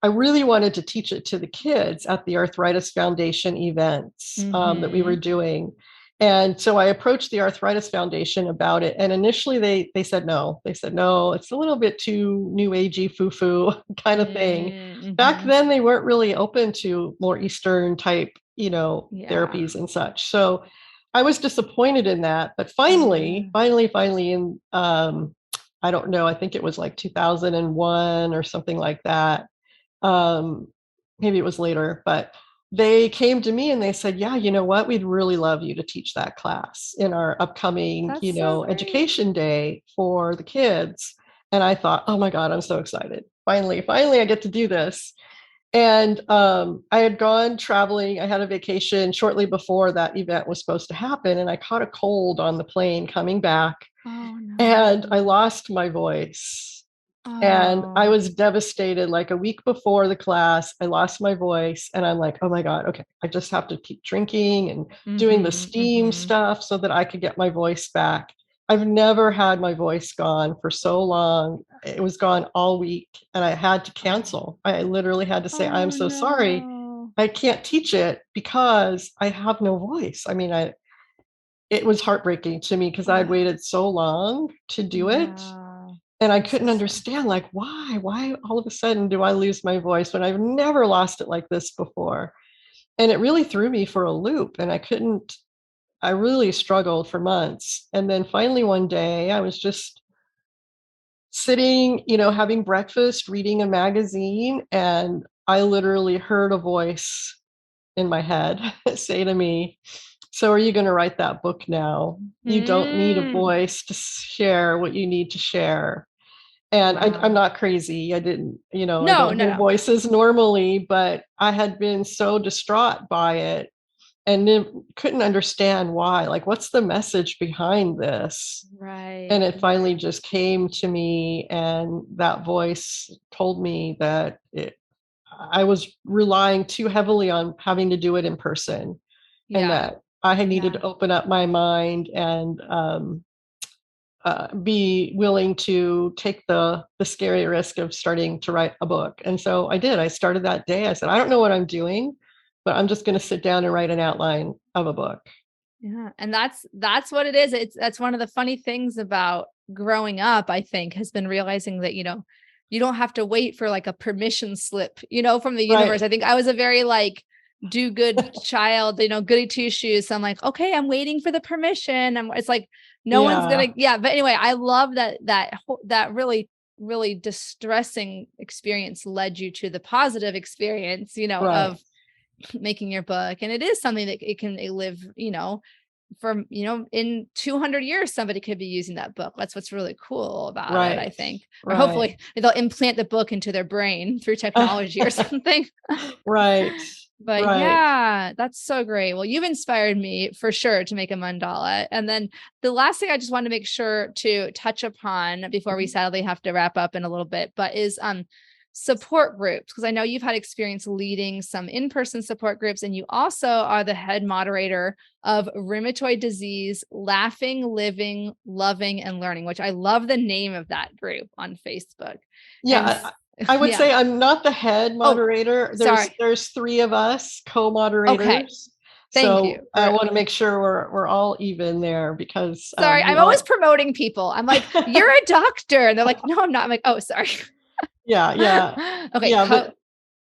I really wanted to teach it to the kids at the Arthritis Foundation events that we were Mhm. doing. And so I approached the Arthritis Foundation about it. And initially they said no. They said, no, it's a little bit too new agey foo-foo kind of thing. Back Mhm. then they weren't really open to more Eastern type, Yeah. therapies and such. So I was disappointed in that. But Oh finally, no. finally in I don't know, I think it was like 2001 or something like that. um, Maybe it was later, but they came to me and they said, yeah, you know what? We'd really love you to teach that class in our upcoming, That's so great. education day for the kids. And I thought, oh my God, I'm so excited. Finally, I get to do this. And I had gone traveling. I had a vacation shortly before that event was supposed to happen. And I caught a cold on the plane coming back Oh and I no. lost my voice. And I Oh. was devastated. Like a week before the class, I lost my voice. And I'm like, oh my God, okay, I just have to keep drinking and doing the Mhm. steam Mhm. stuff so that I could get my voice back. I've never had my voice gone for so long. It was gone all week and I had to Oh. cancel. I literally had to say, I'm Oh so sorry. no. I can't teach it because I have no voice. I mean, it was heartbreaking to me because I'd Oh, waited so long to do it yeah. and I I'm so couldn't sorry. understand, like, why all of a sudden do I lose my voice when I've never lost it like this before? And it really threw me for a loop. And I really struggled for months. And then finally one day I was just sitting, having breakfast, reading a magazine, and I literally heard a voice in my head say to me, so are you going to write that book now? You don't need a Mm. voice to share what you need to share. And I'm Wow. not crazy. I didn't, I No, don't no, hear no. voices normally, but I had been so distraught by it and couldn't understand why. Like, what's the message behind this? And Right. it finally just came to me, and that voice told me that I was relying too heavily on having to do it in person, and Yeah. that I had needed Yeah. to open up my mind and be willing to take the scary risk of starting to write a book. And so I did. I started that day. I said, I don't know what I'm doing, but I'm just going to sit down and write an outline of a book. Yeah. And that's what it is. That's one of the funny things about growing up, I think, has been realizing that, you don't have to wait for like a permission slip, from the universe. Right. I think I was a very like do good child, goody two shoes. So I'm like, okay, I'm waiting for the permission. It's like no one's gonna, Yeah. yeah. But anyway, I love that really, really distressing experience led you to the positive experience, Right. of making your book. And it is something that it can live, for, in 200 years, somebody could be using that book. That's what's really cool about it, I Right. think. Or Right. hopefully they'll implant the book into their brain through technology or something. Right. But Right. yeah, that's so great. Well, you've inspired me for sure to make a mandala. And then the last thing I just want to make sure to touch upon before we Mhm. sadly have to wrap up in a little bit, but is support groups, because I know you've had experience leading some in-person support groups, and you also are the head moderator of Rheumatoid Disease Laughing, Living, Loving, and Learning, which I love the name of that group on Facebook. And Yeah. I would yeah. say I'm not the head Oh, moderator. There's sorry. there's three of us Okay. co-moderators. Thank you So I for want to make sure we're all even there because sorry. we I'm always all promoting people. I'm like, you're a doctor. And they're like, no, I'm not. I'm like, oh, sorry. yeah, yeah. Okay. Yeah, but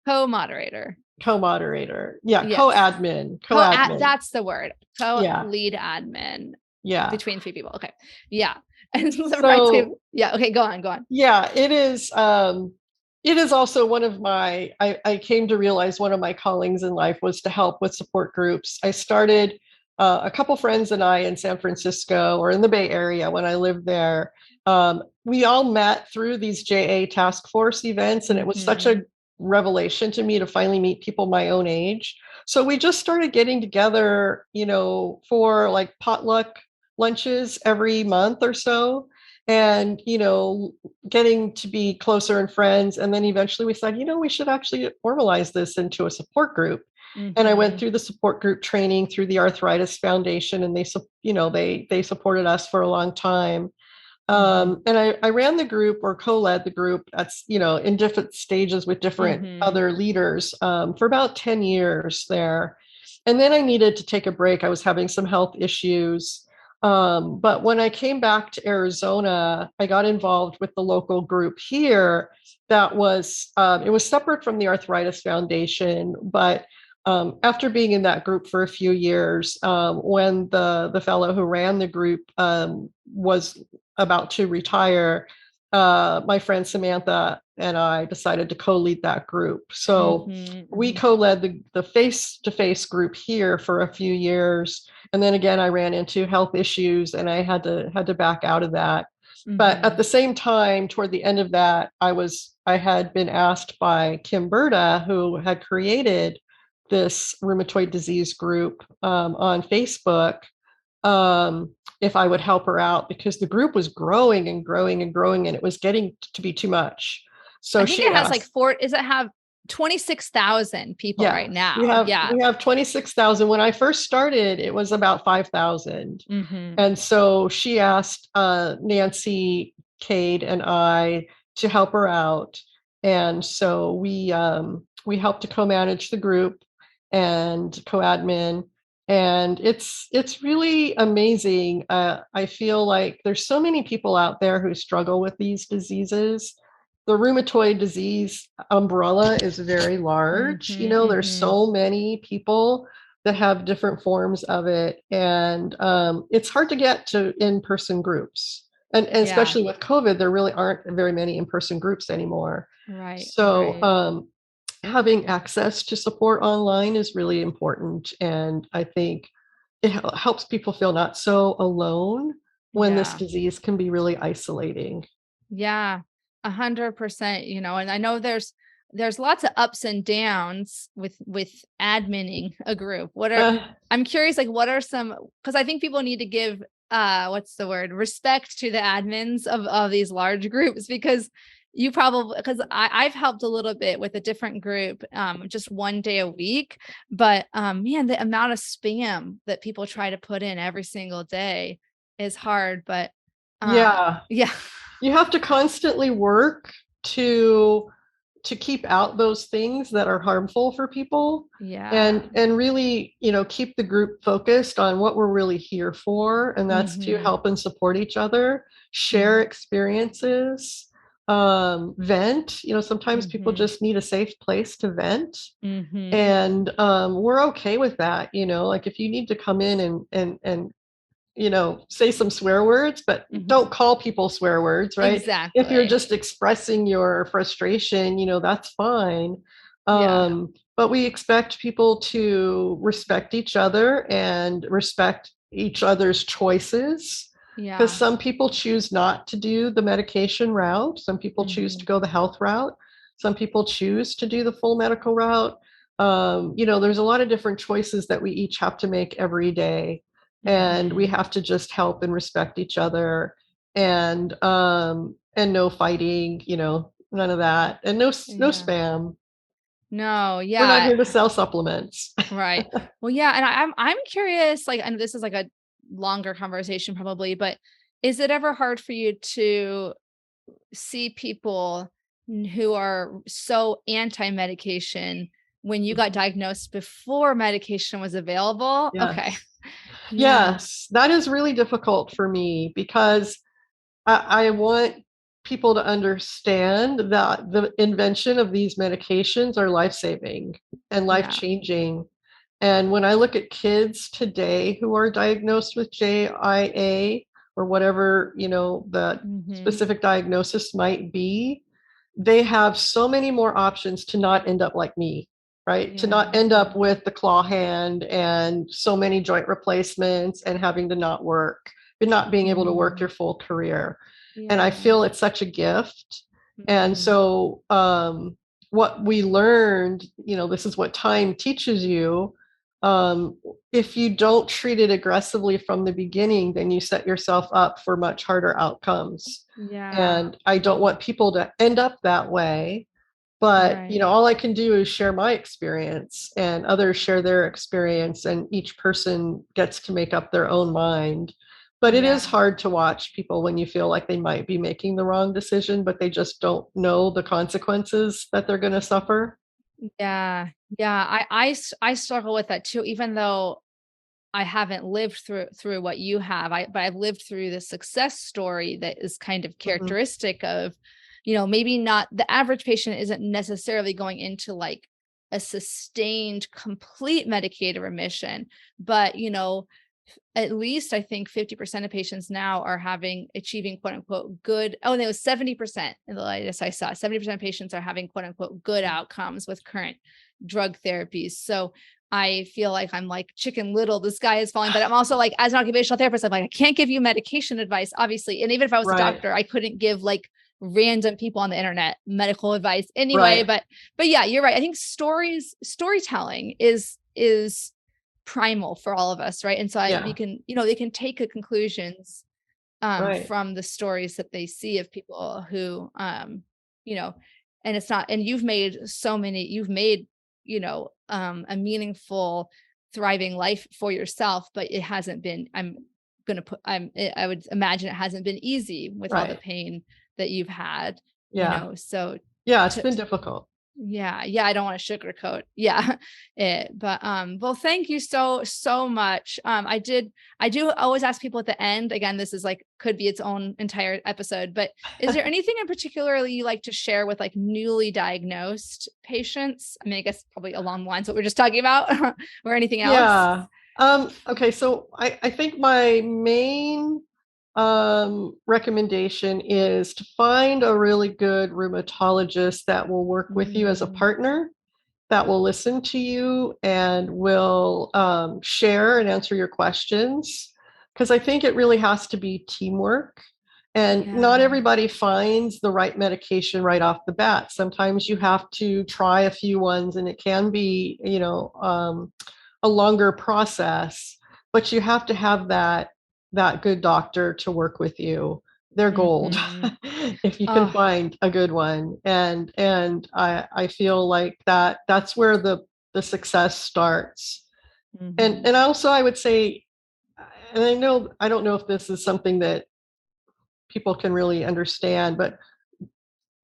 Co-moderator. co-moderator. Yeah, Yes. co-admin. Co-admin. That's the word. Yeah. Co-lead admin Yeah. between three people. Okay. Yeah. And the right to, So yeah. Okay. Go on. Go on. yeah, it is also one of I came to realize one of my callings in life was to help with support groups. I started a couple friends and I in San Francisco or in the Bay Area when I lived there. We all met through these JA task force events, and it was such Mm-hmm. a revelation to me to finally meet people my own age. So we just started getting together, for like potluck lunches every month or so, and getting to be closer and friends. And then eventually we said, we should actually formalize this into a support group. And I went through the support group training through the Arthritis Foundation, and they supported us for a long time. And I ran the group, or co-led the group, that's, in different stages with different other leaders, for about 10 years there. And then I needed to take a break. I was having some health issues. But when I came back to Arizona, I got involved with the local group here that was, it was separate from the Arthritis Foundation, but after being in that group for a few years, when the fellow who ran the group was about to retire, my friend Samantha and I decided to co-lead that group. So we co-led the face-to-face group here for a few years. And then again, I ran into health issues and I had to back out of that. But at the same time, toward the end of that, I had been asked by Kim Berta, who had created this rheumatoid disease group on Facebook, if I would help her out, because the group was growing and growing and growing, and it was getting to be too much. So I think it has does it have 26,000 people right now? We have 26,000. When I first started, it was about 5,000. And so she asked Nancy, Cade, and I to help her out. And so we helped to co-manage the group and co-admin. And it's really amazing. I feel like there's so many people out there who struggle with these diseases. The rheumatoid disease umbrella is very large. There's so many people that have different forms of it. And it's hard to get to in-person groups. And especially with COVID, there really aren't very many in-person groups anymore. Right. So having access to support online is really important. And I think it helps people feel not so alone when this disease can be really isolating. Yeah, 100%, and I know there's lots of ups and downs with adminning a group. I'm curious, like, what are some, because I think people need to give, what's the word, respect to the admins of these large groups, because because I've helped a little bit with a different group, just one day a week, but man, the amount of spam that people try to put in every single day is hard, but yeah, you have to constantly work to keep out those things that are harmful for people. And really, keep the group focused on what we're really here for, and that's to help and support each other, share experiences, vent. Sometimes people just need a safe place to vent. And we're okay with that. Like if you need to come in and say some swear words, but don't call people swear words, right? Exactly. If you're just expressing your frustration, that's fine. But we expect people to respect each other and respect each other's choices. Because some people choose not to do the medication route. Some people choose to go the health route. Some people choose to do the full medical route. There's a lot of different choices that we each have to make every day. And we have to just help and respect each other, and no fighting, none of that, and no spam. No, yeah. We're not here to sell supplements. Right. Well, yeah. And I'm curious, like, and this is like a longer conversation probably, but is it ever hard for you to see people who are so anti-medication when you got diagnosed before medication was available? Okay. Yes, that is really difficult for me, because I want people to understand that the invention of these medications are life-saving and life-changing. And when I look at kids today who are diagnosed with JIA, or whatever, the specific diagnosis might be, they have so many more options to not end up like me, right? To not end up with the claw hand and so many joint replacements and having to not work, and not being able to work your full career. And I feel it's such a gift. And so what we learned, this is what time teaches you. If you don't treat it aggressively from the beginning, then you set yourself up for much harder outcomes. Yeah. And I don't want people to end up that way. But, Right. all I can do is share my experience, and others share their experience, and each person gets to make up their own mind. But it is Yeah. hard to watch people when you feel like they might be making the wrong decision, but they just don't know the consequences that they're going to suffer. Yeah. Yeah. I struggle with that too, even though I haven't lived through what you have. But I've lived through the success story that is kind of Mhm. characteristic of, maybe not the average patient isn't necessarily going into like a sustained, complete medicated remission, but at least I think 50% of patients now are achieving quote unquote good. Oh, and it was 70% in the latest I saw. 70% of patients are having quote unquote good outcomes with current drug therapies. So I feel like I'm like Chicken Little, the sky is falling, but I'm also like, as an occupational therapist, I'm like, I can't give you medication advice, obviously. And even if I was a Right, doctor, I couldn't give like random people on the internet medical advice anyway. right. But yeah, you're right. I think storytelling is primal for all of us, right? And so we Yeah, can, they can take conclusions right, from the stories that they see of people who you know and it's not, and you've made a meaningful thriving life for yourself, but it hasn't been, I would imagine it hasn't been easy with all the right. pain that you've had, Yeah, so yeah. It's to, been difficult. yeah, yeah, I don't want to sugarcoat. Yeah. But well, thank you so much. I do always ask people at the end, again, this is like could be its own entire episode, but is there anything in particular you like to share with like newly diagnosed patients? I mean, I guess probably along the lines of what we're just talking about or anything else? Yeah. Okay. So I think my main recommendation is to find a really good rheumatologist that will work with you as a Mm, partner, that will listen to you and will share and answer your questions. Because I think it really has to be teamwork. And not yeah. everybody finds the right medication right off the bat. Sometimes you have to try a few ones, and it can be, a longer process, but you have to have that good doctor to work with you. They're gold Hmm. if you can Oh. find a good one. And I feel like that's where the success starts. And Hmm. also I would say, and I don't know if this is something that people can really understand, but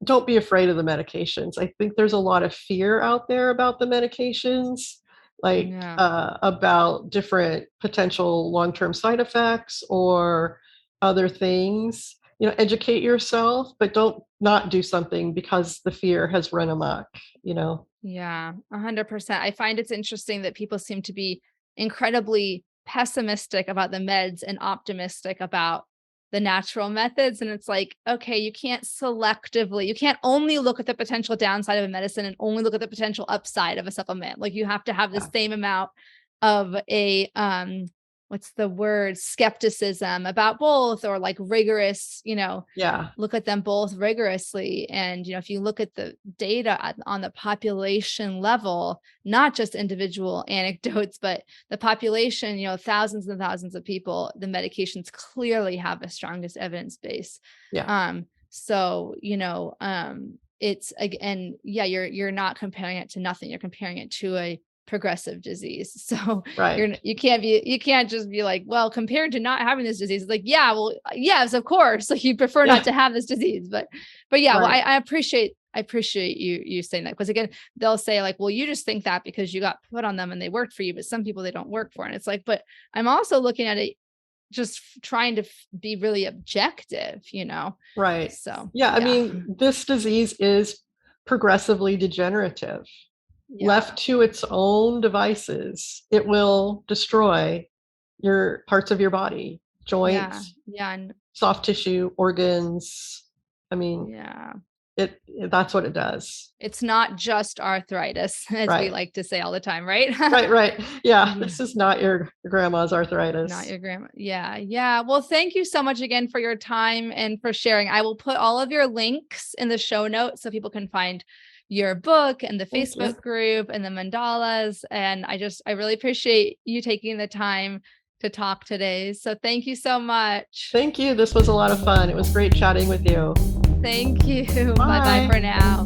don't be afraid of the medications. I think there's a lot of fear out there about the medications, like Yeah. about different potential long-term side effects or other things. Educate yourself, but don't not do something because the fear has run amok. Yeah, 100%. I find it's interesting that people seem to be incredibly pessimistic about the meds and optimistic about the natural methods. And it's like, okay, you can't only look at the potential downside of a medicine and only look at the potential upside of a supplement. Like you have to have the Yeah. same amount of what's the word, skepticism about both, or like rigorous, Yeah. look at them both rigorously. And, if you look at the data on the population level, not just individual anecdotes, but the population, thousands and thousands of people, the medications clearly have the strongest evidence base. Yeah. So, it's again, yeah, you're not comparing it to nothing. You're comparing it to a progressive disease. So Right. you can't just be like, well, compared to not having this disease, it's like, yeah, well, yes, of course, like you prefer not Yeah. to have this disease, but yeah, well, Right. I appreciate you saying that, because again, they'll say like, well, you just think that because you got put on them and they worked for you, but some people they don't work for. And it's like, but I'm also looking at it just trying to be really objective. Right. So Yeah. I yeah. mean, this disease is progressively degenerative. Yeah. Left to its own devices, it will destroy your parts of your body, Yeah. joints, Yeah. And soft tissue, organs. I mean, yeah. it that's what it does. It's not just arthritis, as we Right. like to say all the time, right? Right, right. Yeah, Yeah. this is not your grandma's Not arthritis. your grandma. Yeah. Yeah. Well, thank you so much again for your time and for sharing. I will put all of your links in the show notes so people can find your book and the Thank you. Facebook group and the mandalas. And I really appreciate you taking the time to talk today. So thank you so much. Thank you. This was a lot of fun. It was great chatting with you. Thank you. Bye. Bye-bye for now.